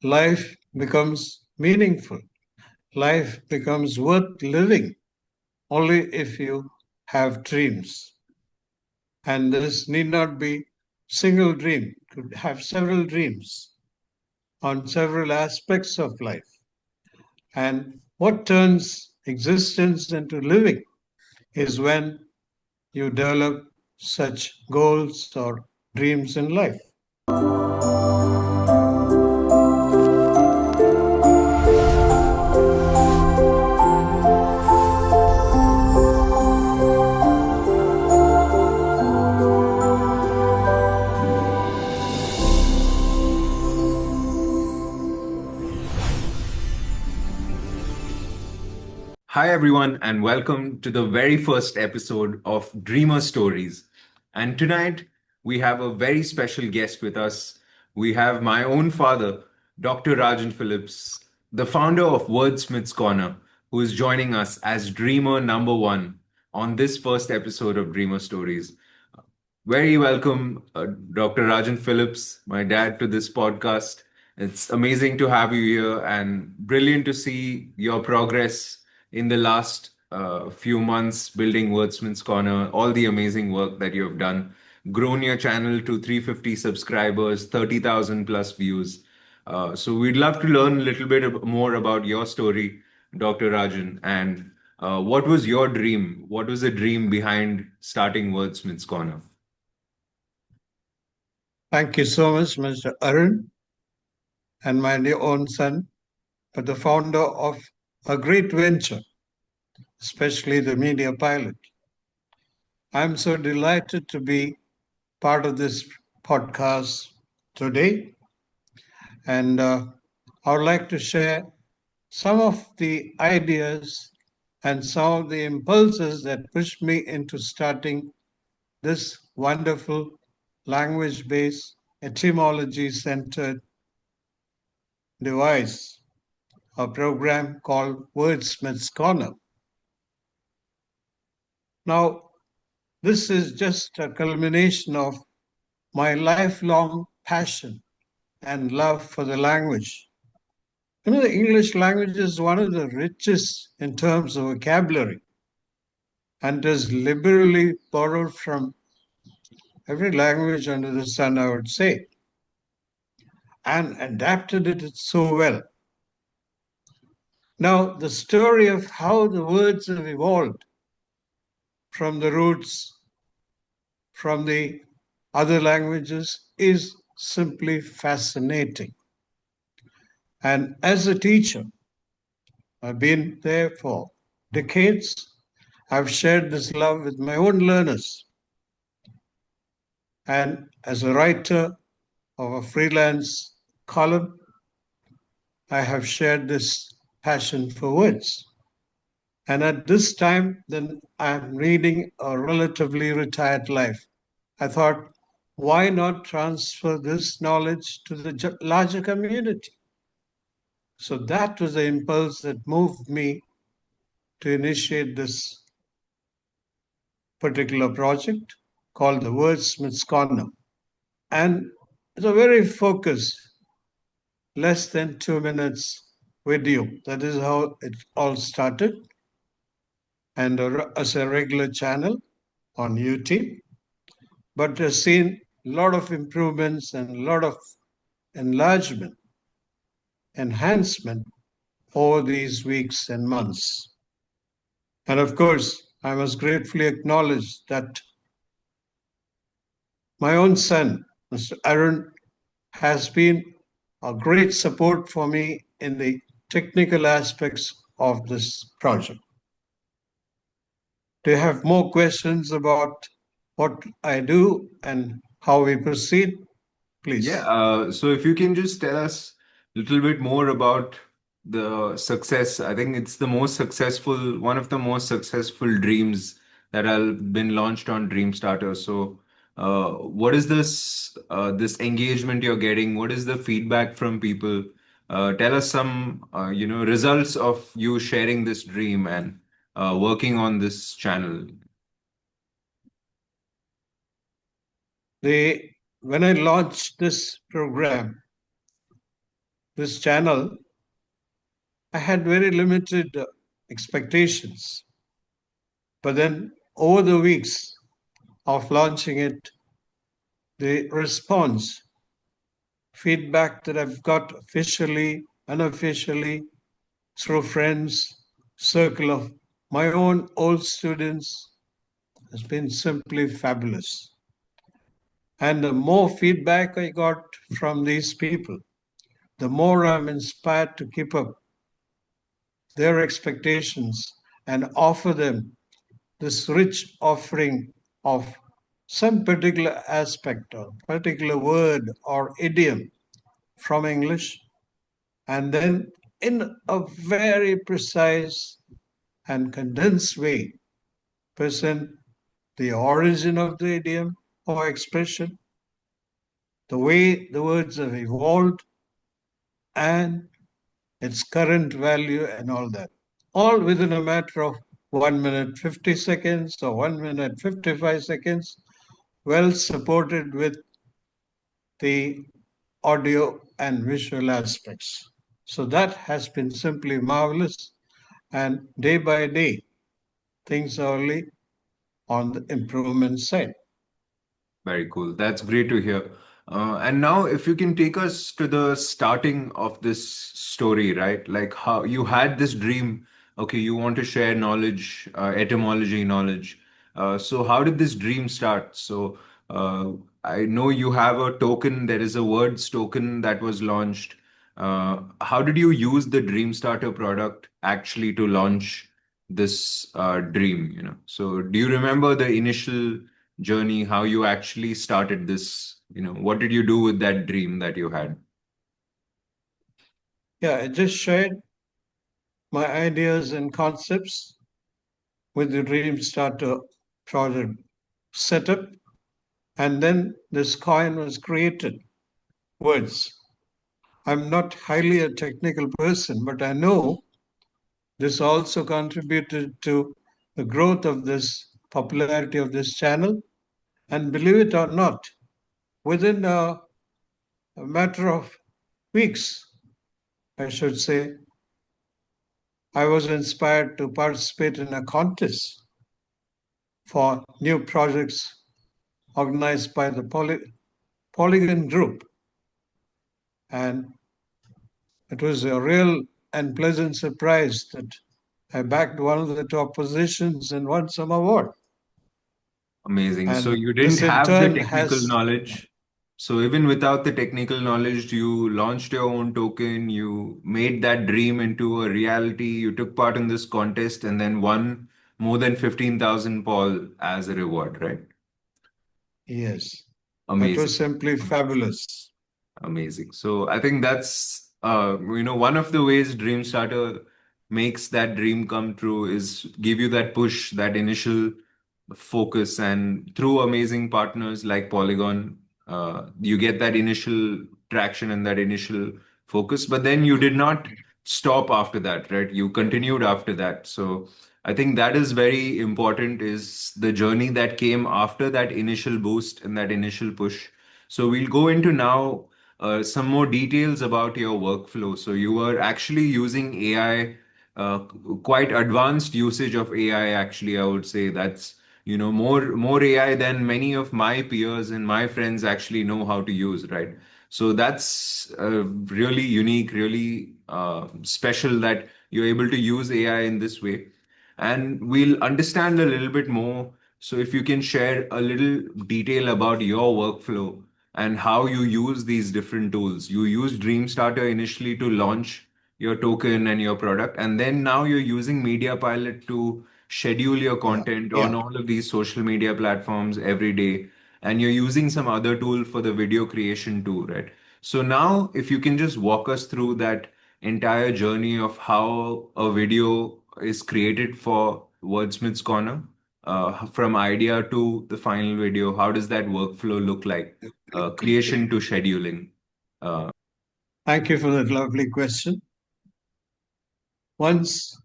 life becomes meaningful. Life becomes worth living only if you have dreams. And this need not be single dream, could have several dreams on several aspects of life. And what turns existence into living is when you develop such goals or dreams in life. Hi, everyone, and welcome to the very first episode of Dreamer Stories. And tonight, we have a very special guest with us. We have my own father, Dr. Rajan Philips, the founder of Wordsmith's Corner, who is joining us as Dreamer number one on this first episode of Dreamer Stories. Very welcome, Dr. Rajan Philips, my dad, to this podcast. It's amazing to have you here and brilliant to see your progress in the last few months building Wordsmith's Corner, all the amazing work that you have done, grown your channel to 350 subscribers, 30,000 plus views. So we'd love to learn a little bit more about your story, Dr. Rajan, and what was your dream? What was the dream behind starting Wordsmith's Corner? Thank you so much, Mr. Arun, and my dear own son, for the founder of a great venture, especially the MediaPilot. I'm so delighted to be part of this podcast today, and I would like to share some of the ideas and some of the impulses that pushed me into starting this wonderful language based, etymology centered device, a program called Wordsmith's Corner. Now, this is just a culmination of my lifelong passion and love for the language. You know, the English language is one of the richest in terms of vocabulary and is liberally borrowed from every language under the sun, I would say, and adapted it so well. Now, the story of how the words have evolved from the roots, from the other languages, is simply fascinating. And as a teacher, I've been there for decades. I've shared this love with my own learners. And as a writer of a freelance column, I have shared this passion for words. And at this time, then I'm leading a relatively retired life. I thought, why not transfer this knowledge to the larger community? So that was the impulse that moved me to initiate this particular project called the Wordsmith's Corner. And it's a very focused, less than 2 minutes video. That is how it all started. And as a regular channel on YouTube, but has seen a lot of improvements and a lot of enlargement, enhancement over these weeks and months. And of course, I must gratefully acknowledge that my own son, Mr. Arun, has been a great support for me in the technical aspects of this project. Do you have more questions about what I do and how we proceed? Yeah, Please. so if you can just tell us a little bit more about the success. I think it's the most successful, one of the most successful dreams that have been launched on DreamStarter. So, what is this engagement you're getting? What is the feedback from people? Tell us some, results of you sharing this dream and working on this channel. When I launched this program, this channel, I had very limited expectations. But then over the weeks of launching it, the response, feedback that I've got officially, unofficially, through friends, circle of my own old students, has been simply fabulous. And the more feedback I got from these people, the more I'm inspired to keep up their expectations and offer them this rich offering of some particular aspect or particular word or idiom from English, and then in a very precise and condensed way present the origin of the idiom or expression, the way the words have evolved, and its current value, and all that. All within a matter of 1 minute 50 seconds or 1 minute 55 seconds, well supported with the audio and visual aspects. So that has been simply marvelous. And day by day, things are only on the improvement side. Very cool. That's great to hear. And now, if you can take us to the starting of this story, right? Like how you had this dream. Okay, you want to share knowledge, etymology knowledge. So, how did this dream start? So, uh, I know you have a token. There is a words token that was launched. How did you use the DreamStarter product actually to launch this dream? So do you remember the initial journey, how you actually started this? What did you do with that dream that you had? Yeah, I just shared my ideas and concepts with the DreamStarter project setup, and then this coin was created. Words. I'm not highly a technical person, but I know this also contributed to the growth of this popularity of this channel. And believe it or not, within a matter of weeks, I should say, I was inspired to participate in a contest for new projects organized by the Polygon Group. And it was a real and pleasant surprise that I backed one of the top positions and won some award. Amazing. So And you didn't this in have the turn technical has, knowledge. So even without the technical knowledge, you launched your own token, you made that dream into a reality, you took part in this contest and then won more than 15,000 Paul as a reward, right? yes, that Amazing. was simply fabulous. Amazing. So I think that's one of the ways DreamStarter makes that dream come true is give you that push, that initial focus, and through amazing partners like Polygon, you get that initial traction and that initial focus. But then you did not stop after that, right? You continued after that. So I think that is very important is the journey that came after that initial boost and that initial push. So we'll go into now some more details about your workflow. So you were actually using AI, uh, quite advanced usage of AI, actually, I would say that's, more AI than many of my peers and my friends actually know how to use, right? So that's really unique, really special that you're able to use AI in this way. And we'll understand a little bit more. So if you can share a little detail about your workflow and how you use these different tools. You used DreamStarter initially to launch your token and your product, and then now you're using MediaPilot to schedule your Yeah, content on yeah. all of these social media platforms every day. And you're using some other tool for the video creation too, right? So now, if you can just walk us through that entire journey of how a video is created for Wordsmith's Corner, from idea to the final video, how does that workflow look like? Creation to scheduling. Uh, Thank you for that lovely question. Once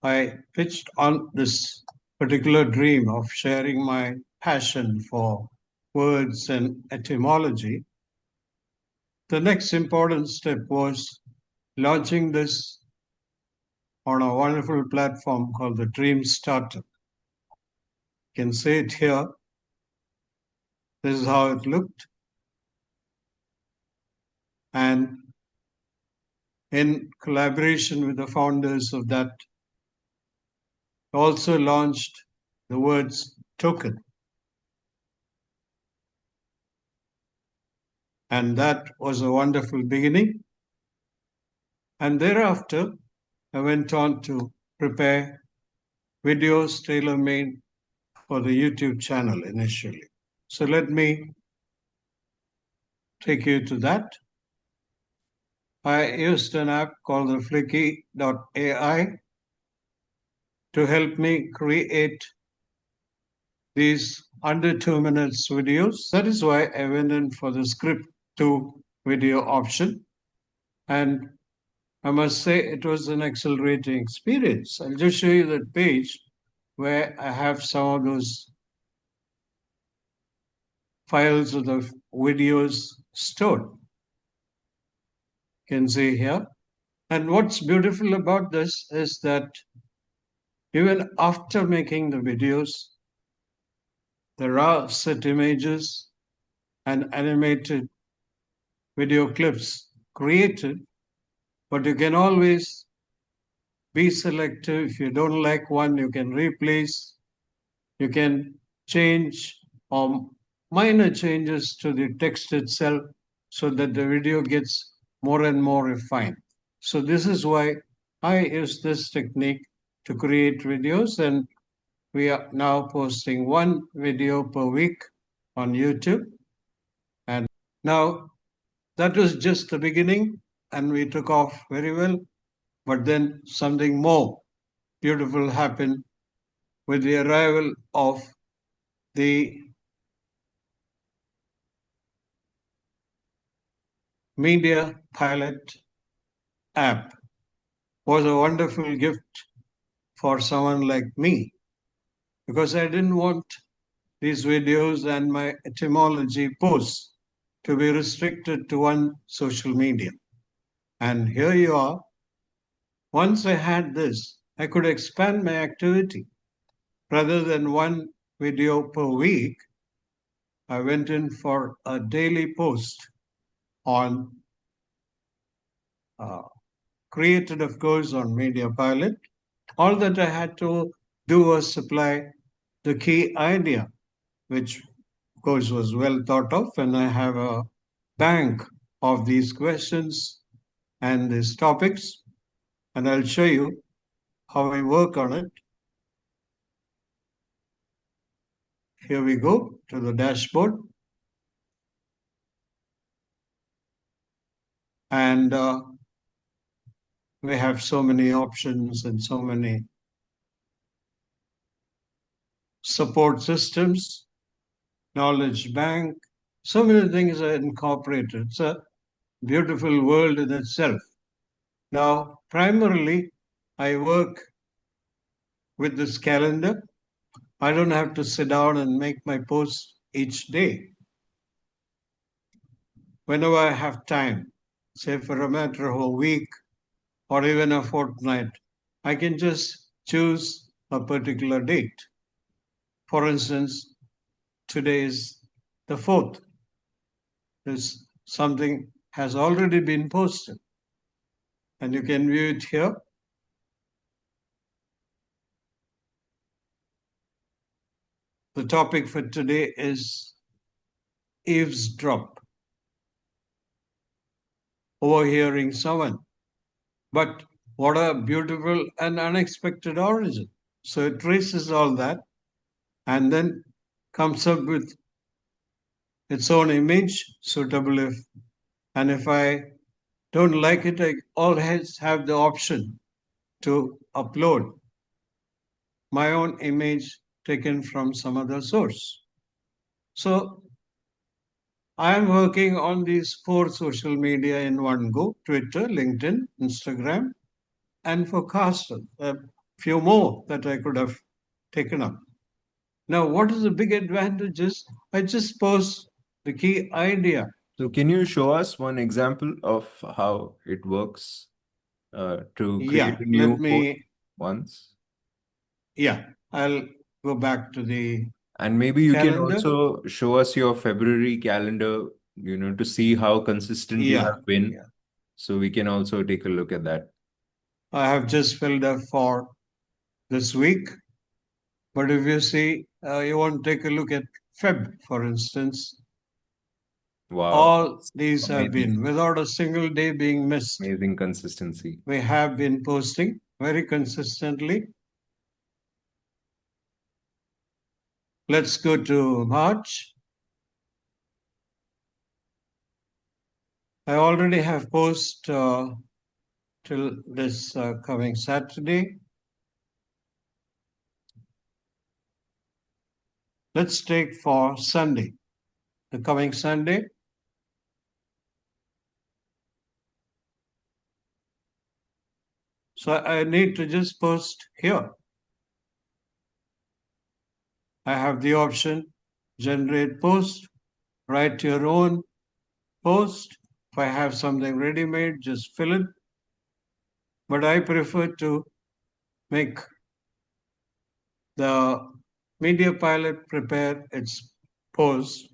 I pitched on this particular dream of sharing my passion for words and etymology, The next important step was launching this on a wonderful platform called the DreamStarter. You can see it here. This is how it looked. And in collaboration with the founders of that, also launched the Words token. And that was a wonderful beginning. And thereafter, I went on to prepare videos tailor-made for the YouTube channel initially. So let me take you to that. I used an app called the Flicky.ai to help me create these under 2 minutes videos. That is why I went in for the script to video option. And I must say it was an accelerating experience. I'll just show you that page where I have some of those files of the videos stored. You can see here. And what's beautiful about this is that even after making the videos, there are set images and animated video clips created, but you can always be selective. If you don't like one, you can replace, you can change or minor changes to the text itself so that the video gets more and more refined. So this is why I use this technique to create videos, and we are now posting one video per week on YouTube. And now that was just the beginning, and we took off very well. But then something more beautiful happened with the arrival of the MediaPilot app. Was a wonderful gift for someone like me, because I didn't want these videos and my etymology posts to be restricted to one social media. And here you are. Once I had this, I could expand my activity. Rather than one video per week, I went in for a daily post on created, of course, on MediaPilot. All that I had to do was supply the key idea, which, of course, was well thought of, and I have a bank of these questions and these topics, and I'll show you how I work on it. Here we go to the dashboard. And we have so many options and so many support systems, knowledge bank, so many things are incorporated. It's a beautiful world in itself. Now, primarily, I work with this calendar. I don't have to sit down and make my posts each day. Whenever I have time, say for a matter of a week or even a fortnight, I can just choose a particular date. For instance, today is the 4th. This something has already been posted, and you can view it here. The topic for today is eavesdrop, overhearing someone. But what a beautiful and unexpected origin. So it traces all that and then comes up with its own image, suitable if, and if I don't like it, I always have the option to upload my own image taken from some other source. So I am working on these 4 social media in one go: Twitter, LinkedIn, Instagram, and for Castle, a few more that I could have taken up. Now, what is the big advantage is I just post the key idea So can you show us one example of how it works to create Yeah, a let new post me, once? yeah, I'll go back to the And maybe you can calendar. also show us your February calendar, to see how consistent you Yeah, have been. yeah. So we can also take a look at that. I have just filled up for this week. But if you see, you want to take a look at Feb, for instance, Wow, all it's these have amazing, been without a single day being missed. amazing consistency. We have been posting very consistently. Let's go to March. I already have post till this coming Saturday. Let's take for Sunday, the coming Sunday. So I need to just post here. I have the option generate post, write your own post. If I have something ready made, just fill it. But I prefer to make the MediaPilot prepare its post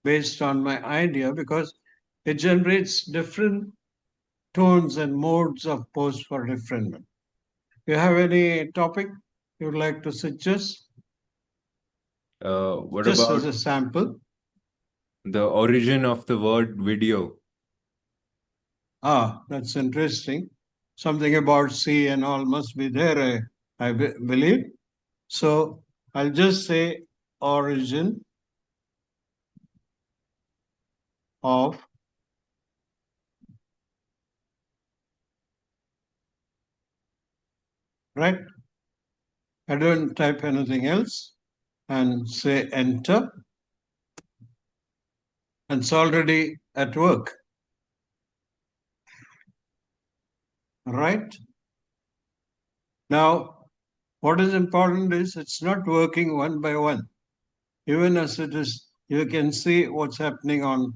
based on my idea because it generates different tones and modes of post for different men. You have any topic you'd like to suggest? What Just as about a sample. the origin of the word video? Ah, that's interesting. Something about sea and all must be there, I believe. So I'll just say origin of, right? I don't type anything else and say enter, and it's already at work, right? Now, what is important is it's not working one by one. Even as it is, you can see what's happening on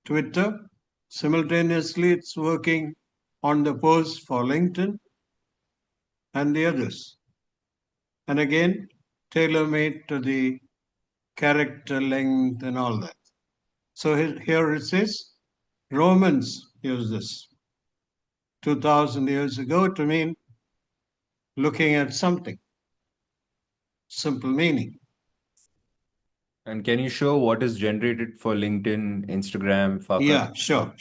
Twitter. Simultaneously, it's working on the post for LinkedIn and the others. And again, tailor made to the character length and all that. So here it says Romans used this 2000 years ago to mean looking at something, simple meaning. And can you show what is generated for LinkedIn, Instagram, Focus? Yeah, sure.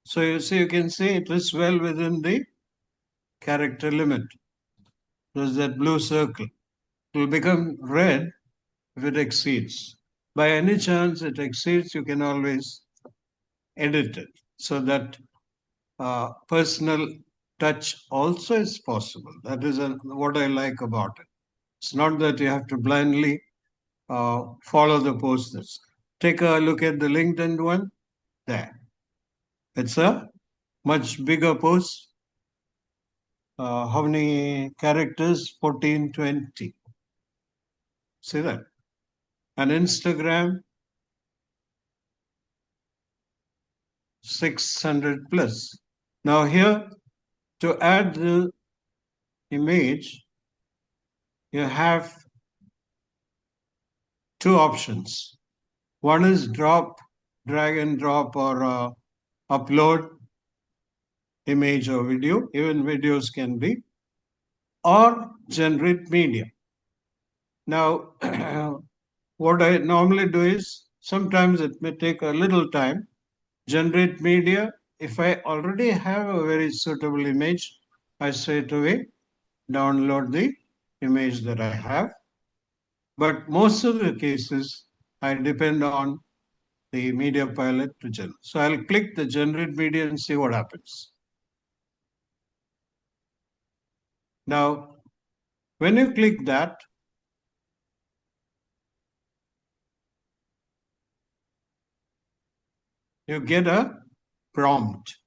So you see, you can see it is well within the character limit. There's that blue circle. It will become red if it exceeds. By any chance it exceeds, you can always edit it so that personal touch also is possible. That is what I like about it. It's not that you have to blindly follow the posters. Take a look at the LinkedIn one there. It's a much bigger post. How many characters? 14, 20. See that? And Instagram, 600 plus. Now, here to add the image, you have two options. One is drag and drop, or upload image or video, even videos can be, or generate media. Now, what I normally do is sometimes it may take a little time. Generate media, if I already have a very suitable image, I straight away download the image that I have. But most of the cases, I depend on the MediaPilot to generate. So I'll click the generate media and see what happens. Now, when you click that, you get a prompt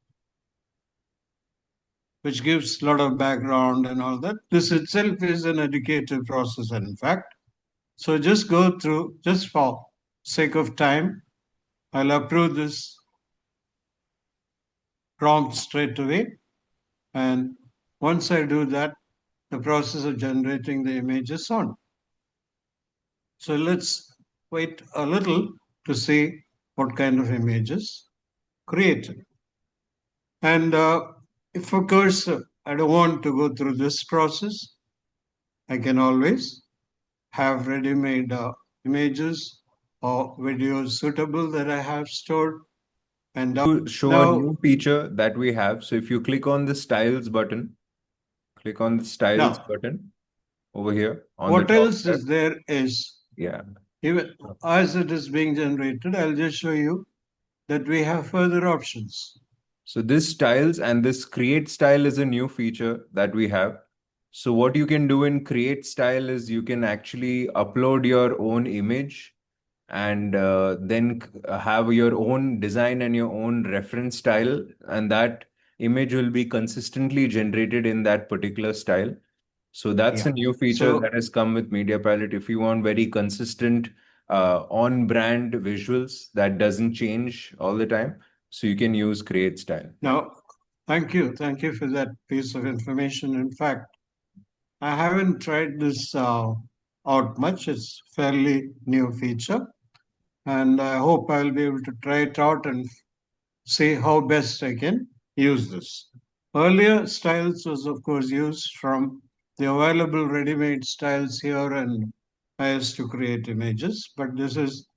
which gives a lot of background and all that. This itself is an educative process, in fact. So just go through, just for sake of time, I'll approve this prompt straight away. And once I do that, the process of generating the image is on. So let's wait a little to see what kind of images created. And if, of course, I don't want to go through this process, I can always have ready-made images or videos suitable that I have stored. And To show a now, new feature that we have. So if you click on the styles button, click on the styles now, button over here on the what top else left. is there is, Yeah. even as it is being generated, I'll just show you that we have further options. So this styles and this create style is a new feature that we have. So what you can do in create style is you can actually upload your own image and then have your own design and your own reference style, and that image will be consistently generated in that particular style. So that's a Yeah. new feature that So has come with MediaPilot. If you want very consistent on-brand visuals that doesn't change all the time, so you can use create style. now, thank you. Thank you for that piece of information. In fact, I haven't tried this out much. It's fairly new feature, and I hope I'll be able to try it out and see how best I can use this. Earlier, styles was of course used from the available ready-made styles here, and I used to create images. But this is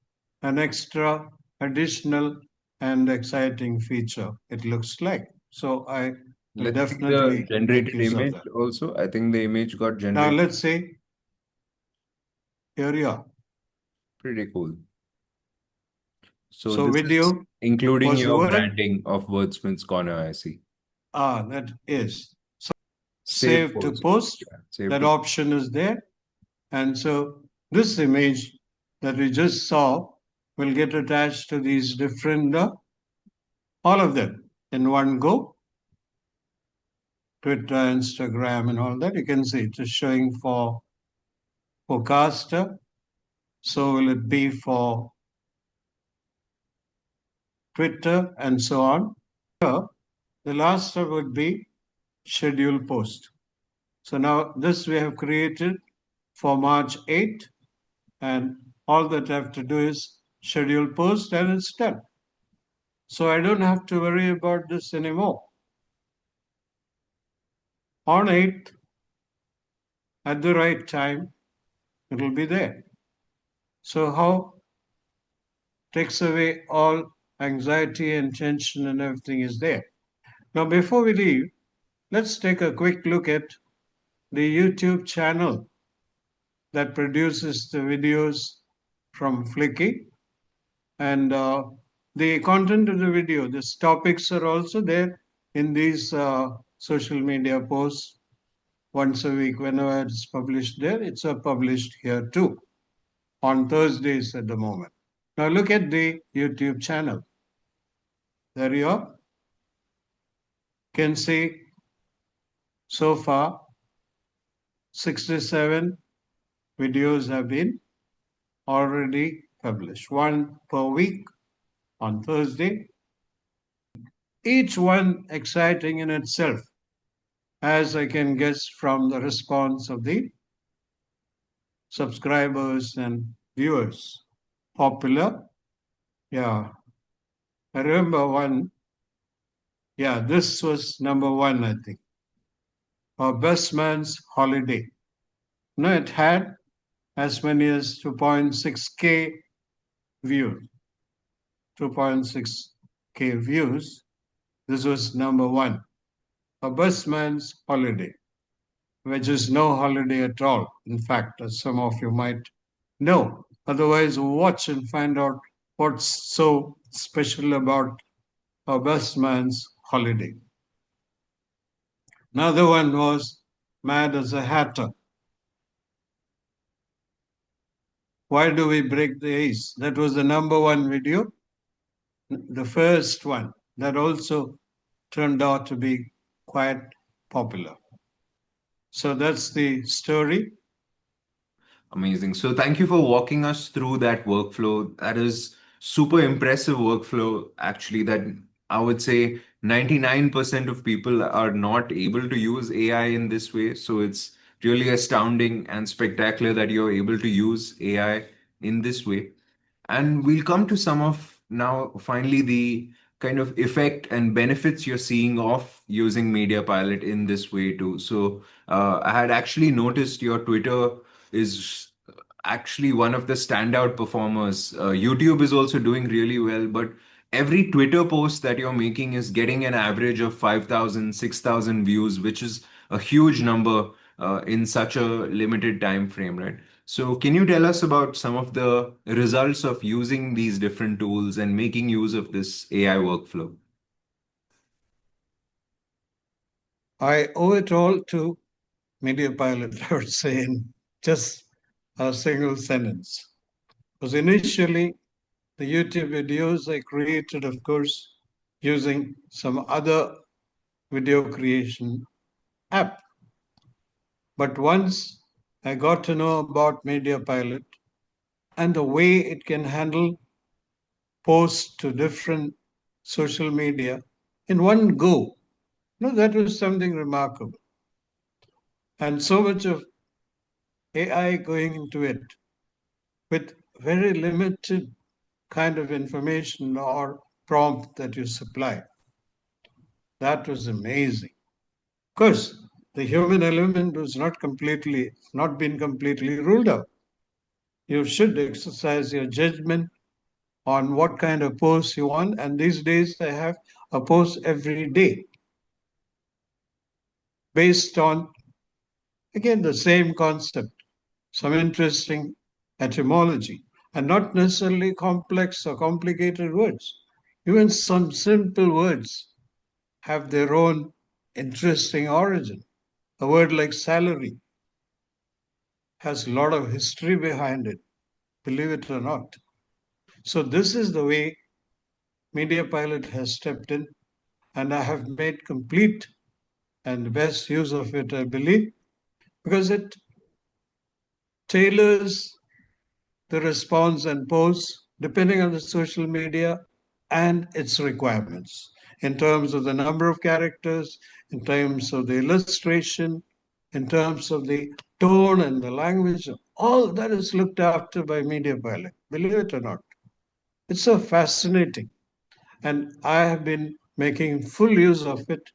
an extra, additional, and exciting feature. It looks like so. I will Let's see the definitely make generated use of image that. also. I think the image got Now generated. let's see. Here you are. Pretty cool. So So this is video including was the your word. branding of Wordsmith's Corner, I see. That is. So Save save to post. post. Yeah, save That to. option is there. And so this image that we just saw will get attached to these different, all of them in one go. Twitter, Instagram, and all that. You can see it is showing for forecaster. So will it be for Twitter and so on. Here, the last step would be schedule post. So now this we have created for March 8, and all that I have to do is schedule post and it's done. So I don't have to worry about this anymore. On 8th, at the right time, it will be there. So how takes away all anxiety and tension and everything is there. Now before we leave, let's take a quick look at the YouTube channel that produces the videos from Flicky, and the content of the video, these topics are also there in these social media posts once a week. Whenever it's published there, it's published here too on Thursdays at the moment. Now look at the YouTube channel. There you are. You can see so far 67 videos have been already published, one per week on Thursday, each one exciting in itself, as I can guess from the response of the subscribers and viewers. Popular, yeah. I remember one, yeah, this was number one, I think. Our best man's holiday. No, it had as many as 2.6K views. 2.6K views. This was number one. A busman's holiday, which is no holiday at all. In fact, as some of you might know. Otherwise, watch and find out what's so special about a busman's holiday. Another one was Mad as a Hatter. Why do we break the ice? That was the number one video, the first one that also turned out to be quite popular. So that's the story. Amazing. So thank you for walking us through that workflow. That is super impressive workflow, actually, that I would say 99% of people are not able to use AI in this way. So it's really astounding and spectacular that you're able to use AI in this way. And we'll come to some of now, finally, the kind of effect and benefits you're seeing of using MediaPilot in this way too. So I had actually noticed your Twitter is actually one of the standout performers. YouTube is also doing really well, but every Twitter post that you're making is getting an average of 5,000, 6,000 views, which is a huge number in such a limited time frame, right? So, can you tell us about some of the results of using these different tools and making use of this AI workflow? I owe it all to MediaPilot, I would say, in just a single sentence. Because initially, the YouTube videos I created, of course, using some other video creation app. But once I got to know about MediaPilot and the way it can handle posts to different social media in one go, that was something remarkable. And so much of AI going into it with very limited kind of information or prompt that you supply. That was amazing. Of course, the human element was not been completely ruled out. You should exercise your judgment on what kind of post you want. And these days, they have a post every day based on, again, the same concept, some interesting etymology, and not necessarily complex or complicated words. Even some simple words have their own interesting origin. A word like salary has a lot of history behind it, believe it or not. So, this is the way MediaPilot has stepped in, and I have made complete and best use of it, I believe, because it tailors the response and posts depending on the social media and its requirements in terms of the number of characters, in terms of the illustration, in terms of the tone and the language. All that is looked after by MediaPilot, believe it or not. It's so fascinating. And I have been making full use of it,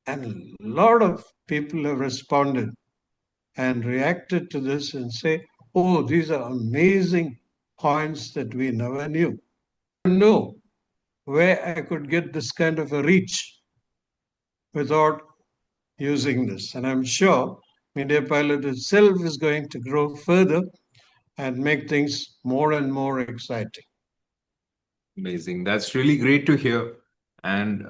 and a lot of people have responded and reacted to this and say, oh, these are amazing points that we never knew. Know where I could get this kind of a reach without using this. And I'm sure MediaPilot itself is going to grow further and make things more and more exciting. Amazing. That's really great to hear. And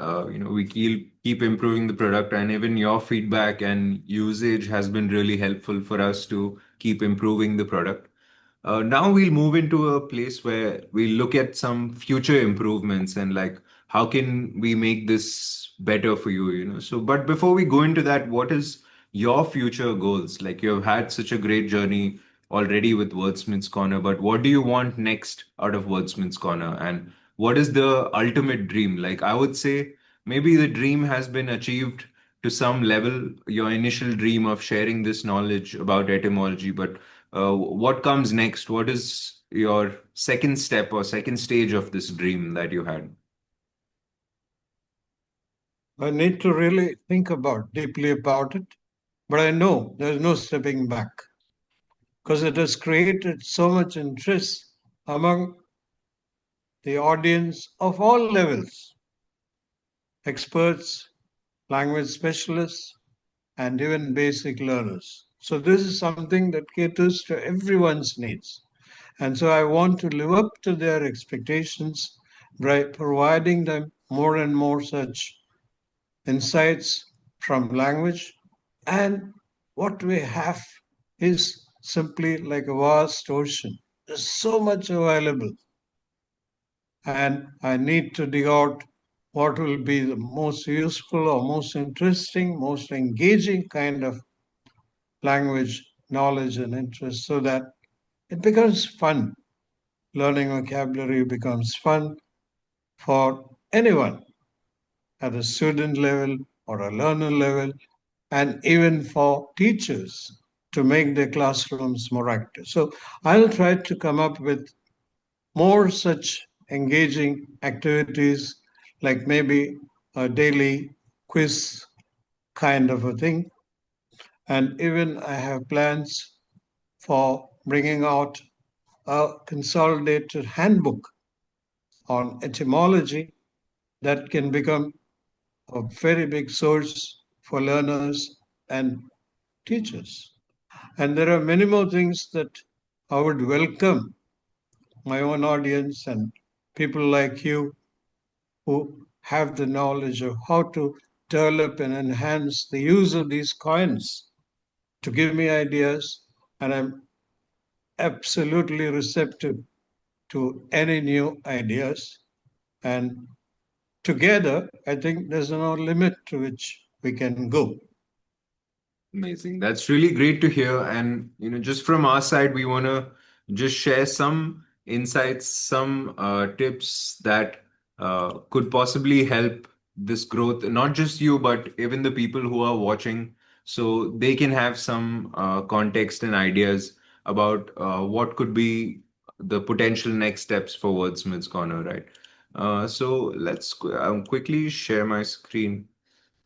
we keep improving the product, and even your feedback and usage has been really helpful for us to keep improving the product. Now we'll move into a place where we look at some future improvements and like how can we make this better for you. So, but before we go into that, what is your future goals? Like you've had such a great journey already with Wordsmith's Corner, but what do you want next out of Wordsmith's Corner? And what is the ultimate dream? Like I would say maybe the dream has been achieved to some level, your initial dream of sharing this knowledge about etymology, but what comes next? What is your second step or second stage of this dream that you had? I need to really think deeply about it, but I know there's no stepping back because it has created so much interest among the audience of all levels, experts, language specialists, and even basic learners. So, this is something that caters to everyone's needs. And so, I want to live up to their expectations by providing them more and more such insights from language. And what we have is simply like a vast ocean. There's so much available, and I need to dig out what will be the most useful or most interesting, most engaging kind of language, knowledge, and interest so that it becomes fun learning vocabulary becomes fun for anyone at a student level or a learner level, and even for teachers to make their classrooms more active. So I'll try to come up with more such engaging activities, like maybe a daily quiz kind of a thing. And even I have plans for bringing out a consolidated handbook on etymology that can become a very big source for learners and teachers. And there are many more things that I would welcome my own audience and people like you who have the knowledge of how to develop and enhance the use of these coins to give me ideas. And I'm absolutely receptive to any new ideas. And together, I think there's no limit to which we can go. Amazing. That's really great to hear. And, just from our side, we want to just share some insights, some tips that could possibly help this growth, not just you, but even the people who are watching, so they can have some context and ideas about what could be the potential next steps for Wordsmith's Corner, right? So let's quickly share my screen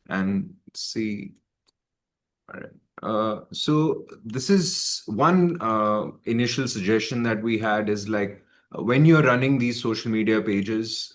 and see. All right. So this is one initial suggestion that we had is like when you're running these social media pages,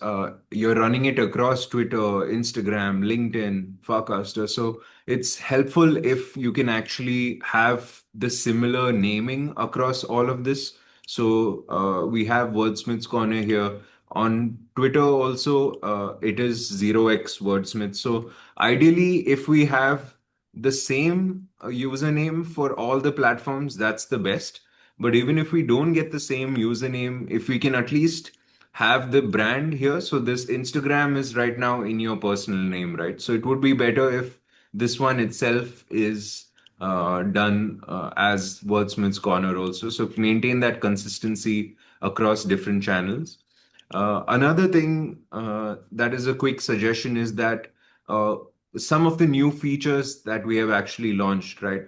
you're running it across Twitter, Instagram, LinkedIn, Farcaster. So it's helpful if you can actually have the similar naming across all of this. So we have Wordsmith's Corner here. On Twitter also, it is 0x Wordsmith. So ideally, if we have the same username for all the platforms, that's the best. But even if we don't get the same username, if we can at least have the brand here. So this Instagram is right now in your personal name, right? So it would be better if this one itself is done as Wordsmith's Corner also. So maintain that consistency across different channels. Another thing that is a quick suggestion is that uh, some of the new features that we have actually launched, right?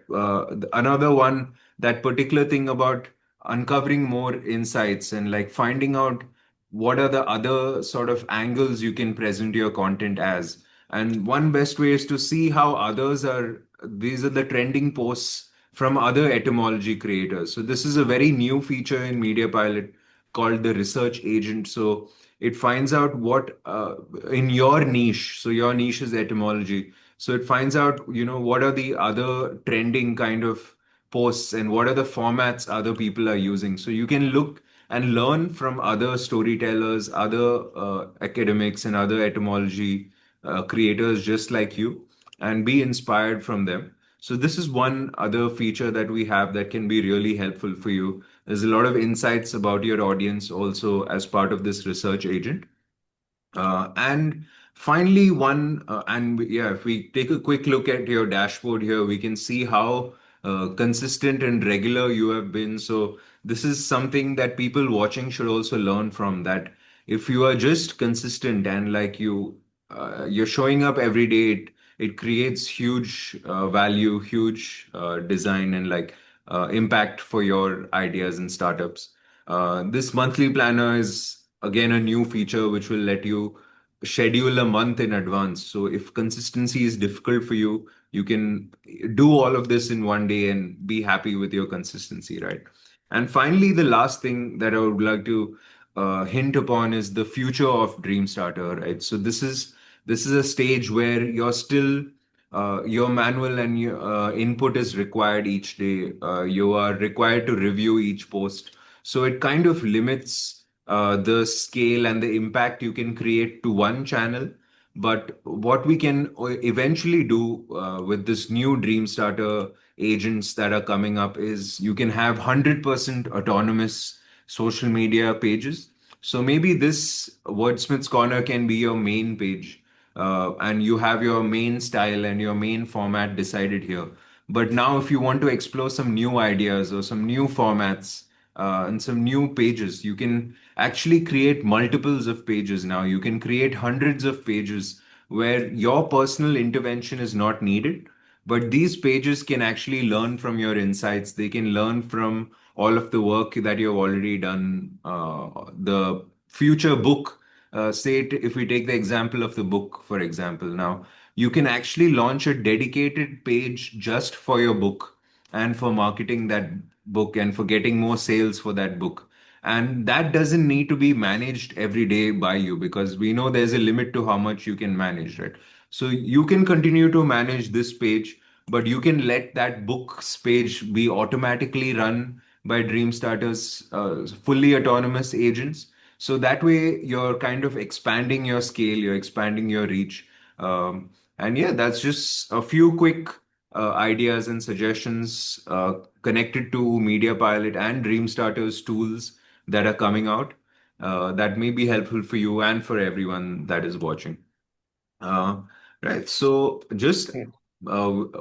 Another one, that particular thing about uncovering more insights and like finding out what are the other sort of angles you can present your content as. And one best way is to see how these are the trending posts from other etymology creators. So this is a very new feature in MediaPilot called the research agent. So it finds out what in your niche. So your niche is etymology. So it finds out, what are the other trending kind of posts and what are the formats other people are using. So you can look and learn from other storytellers, other academics, and other etymology creators just like you, and be inspired from them. So this is one other feature that we have that can be really helpful for you. There's a lot of insights about your audience also as part of this research agent. And finally, if we take a quick look at your dashboard here, we can see how consistent and regular you have been. So this is something that people watching should also learn from, that if you are just consistent and like you're showing up every day, it creates huge value, huge design and like impact for your ideas and startups. This monthly planner is again a new feature which will let you schedule a month in advance. So if consistency is difficult for you, you can do all of this in one day and be happy with your consistency, right? And finally, the last thing that I would like to hint upon is the future of DreamStarter, right? So this is a stage where you're still your manual and your input is required each day. You are required to review each post. So it kind of limits the scale and the impact you can create to one channel. But what we can eventually do with this new DreamStarter agents that are coming up is you can have 100% autonomous social media pages. So maybe this Wordsmith's Corner can be your main page, and you have your main style and your main format decided here. But now, if you want to explore some new ideas or some new formats, and some new pages. You can actually create multiples of pages now. You can create hundreds of pages where your personal intervention is not needed, but these pages can actually learn from your insights. They can learn from all of the work that you've already done. The future book, if we take the example of the book, for example, now you can actually launch a dedicated page just for your book and for marketing that book and for getting more sales for that book. And that doesn't need to be managed every day by you, because we know there's a limit to how much you can manage, right? So you can continue to manage this page, but you can let that books page be automatically run by DreamStarter's fully autonomous agents. So that way you're kind of expanding your scale, you're expanding your reach. And yeah, that's just a few quick ideas and suggestions connected to MediaPilot and DreamStarter's tools that are coming out that may be helpful for you and for everyone that is watching. Uh, right. So just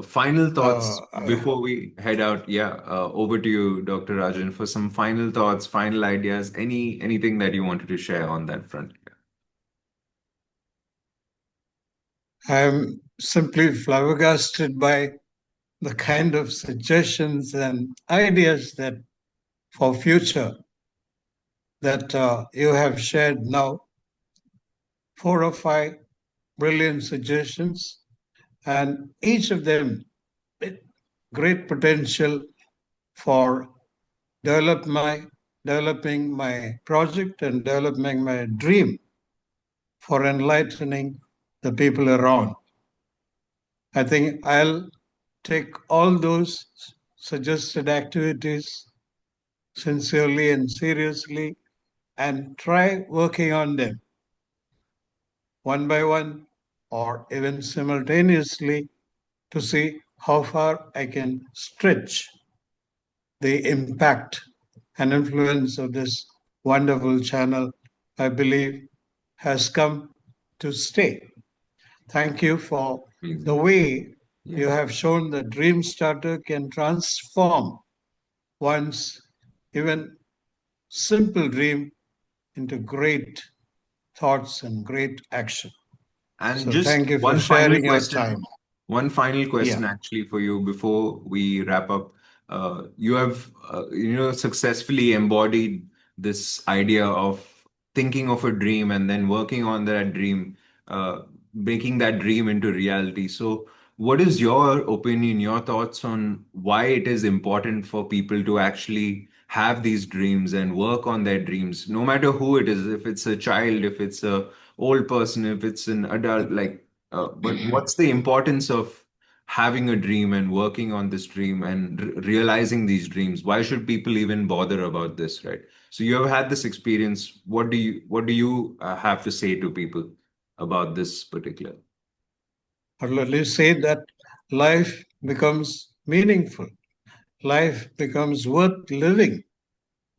final thoughts Uh, before we head out. Yeah. Over to you, Dr. Rajan, for some final thoughts, final ideas, anything that you wanted to share on that front. I'm simply flabbergasted by the kind of suggestions and ideas that for future that you have shared now. 4 or 5 brilliant suggestions, and each of them with great potential for develop my, developing my project and developing my dream for enlightening the people around. I think I'll take all those suggested activities sincerely and seriously and try working on them one by one or even simultaneously to see how far I can stretch the impact and influence of this wonderful channel, I believe, has come to stay. Thank you for the Amazing. way you Yeah. have shown that DreamStarter can transform one's even simple dream into great thoughts and great action. And So just thank you for sharing your time. one final Yeah. question actually for you before we wrap up. You have, successfully embodied this idea of thinking of a dream and then working on that dream, making that dream into reality. So, what is your opinion, your thoughts on why it is important for people to actually have these dreams and work on their dreams, no matter who it is, if it's a child, if it's a old person, if it's an adult, like, but what's the importance of having a dream and working on this dream and realizing these dreams? Why should people even bother about this, right? So you have had this experience. What do you have to say to people about this particular? Or let me say that life becomes meaningful. Life becomes worth living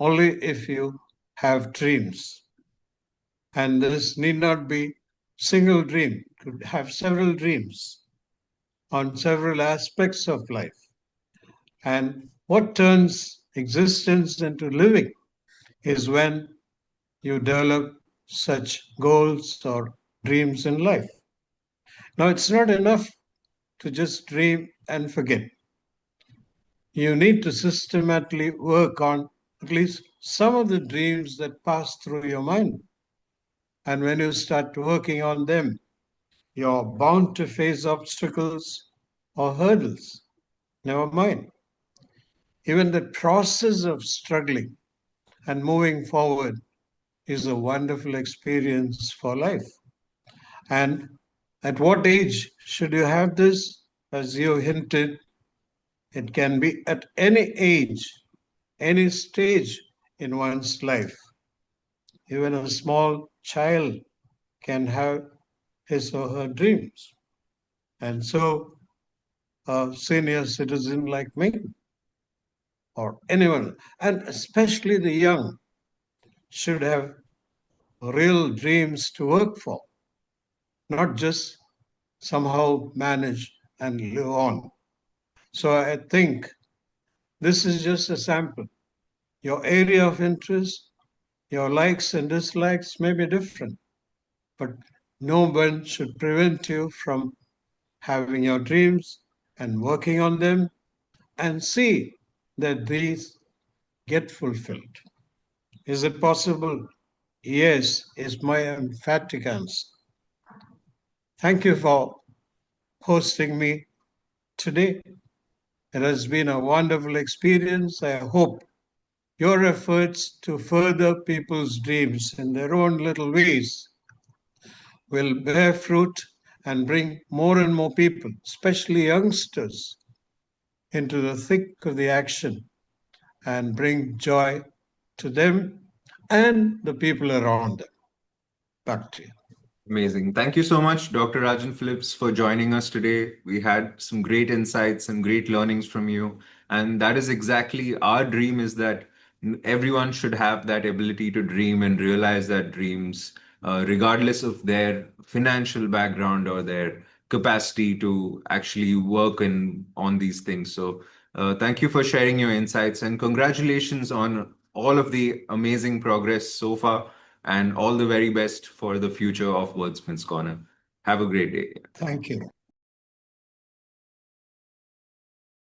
only if you have dreams. And this need not be single dream. You could have several dreams on several aspects of life. And what turns existence into living is when you develop such goals or dreams in life. Now, it's not enough to just dream and forget. You need to systematically work on at least some of the dreams that pass through your mind. And when you start working on them, you're bound to face obstacles or hurdles. Never mind. Even the process of struggling and moving forward is a wonderful experience for life. And at what age should you have this? As you hinted, it can be at any age, any stage in one's life. Even a small child can have his or her dreams. And so, a senior citizen like me or anyone, and especially the young, should have real dreams to work for, not just somehow manage and live on. So, I think this is just a sample. Your area of interest, your likes and dislikes may be different, but no one should prevent you from having your dreams and working on them and see that these get fulfilled. Is it possible? Yes, is my emphatic answer. Thank you for hosting me today. It has been a wonderful experience. I hope your efforts to further people's dreams in their own little ways will bear fruit and bring more and more people, especially youngsters, into the thick of the action and bring joy to them and the people around them. Back to you. Amazing. Thank you so much, Dr. Rajan Philips, for joining us today. We had some great insights and great learnings from you. And that is exactly our dream, is that everyone should have that ability to dream and realize that dreams, regardless of their financial background or their capacity to actually work on these things. So thank you for sharing your insights, and congratulations on all of the amazing progress so far, and all the very best for the future of Wordsmith's Corner. Have a great day. Thank you.